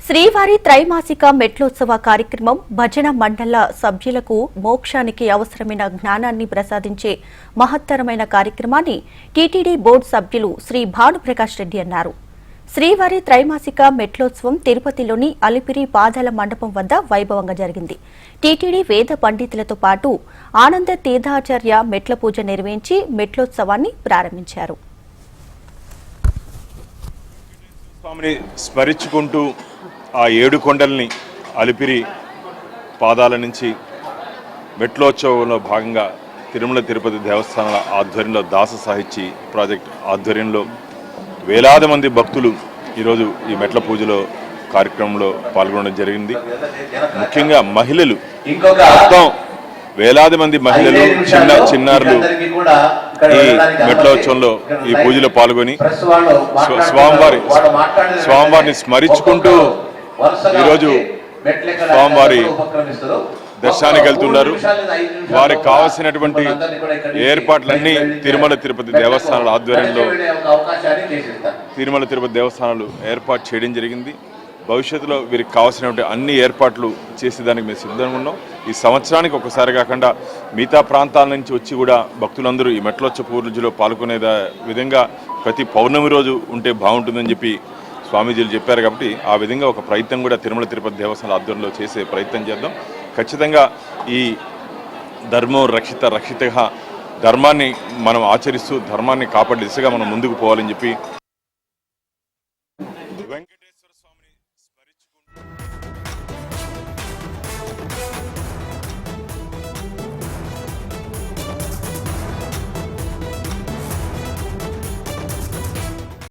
శ్రీవారి త్రైమాసిక మెట్లోత్సవ కార్యక్రమం భజన మండళ్ల సభ్యులకు మోక్షానికి అవసరమైన జ్ఞానాన్ని ప్రసాదించే మహత్తరమైన కార్యక్రమాన్ని టీటీడీ బోర్డు సభ్యులు శ్రీ భానుప్రకాష్ రెడ్డి అన్నారు. శ్రీవారి త్రైమాసిక మెట్లోత్సవం తిరుపతిలోని అలిపిరి పాదాల మండపం వద్ద వైభవంగా జరిగింది. టీటీడీ వేద పండితులతో పాటు ఆనంద తీర్థాచార్య మెట్ల పూజ నిర్వహించి మెట్లోత్సవాన్ని ప్రారంభించారు. స్వామిని స్మరించుకుంటూ ఆ 7 కొండల్ని అలిపిరి పాదాల నుంచి మెట్లోత్సవంలో భాగంగా తిరుమల తిరుపతి దేవస్థానాల ఆధ్వర్యంలో దాస సాహిత్య ప్రాజెక్ట్ ఆధ్వర్యంలో వేలాది మంది భక్తులు ఈరోజు ఈ మెట్ల పూజలో కార్యక్రమంలో పాల్గొనడం జరిగింది. ముఖ్యంగా మహిళలు మొత్తం వేలాది మంది మహిళలు చిన్నారులు ఈ మెట్లోత్సవంలో ఈ పూజలో పాల్గొని స్వామివారిని స్మరించుకుంటూ ఈరోజు స్వామివారి దర్శనానికి వెళ్తున్నారు. వారికి కావలసినటువంటి ఏర్పాట్లన్నీ తిరుమల తిరుపతి దేవస్థానాల ఆధ్వర్యంలో ఏర్పాటు చేయడం జరిగింది. భవిష్యత్తులో వీరికి కావాల్సినటువంటి అన్ని ఏర్పాట్లు చేసేదానికి మేము సిద్ధంగా ఉన్నాం. ఈ సంవత్సరానికి ఒకసారి కాకుండా మిగతా ప్రాంతాల నుంచి వచ్చి కూడా భక్తులందరూ ఈ మెట్లోత్సవ పూజలో పాల్గొనే విధంగా ప్రతి పౌర్ణమి రోజు ఉంటే బాగుంటుందని చెప్పి స్వామీజీలు చెప్పారు. కాబట్టి ఆ విధంగా ఒక ప్రయత్నం కూడా తిరుమల తిరుపతి దేవస్థానాల ఆధ్వర్యంలో చేసే ప్రయత్నం చేద్దాం. ఖచ్చితంగా ఈ ధర్మం రక్షిత ధర్మాన్ని మనం ఆచరిస్తూ ధర్మాన్ని కాపాడే దిశగా మనం ముందుకు పోవాలని చెప్పి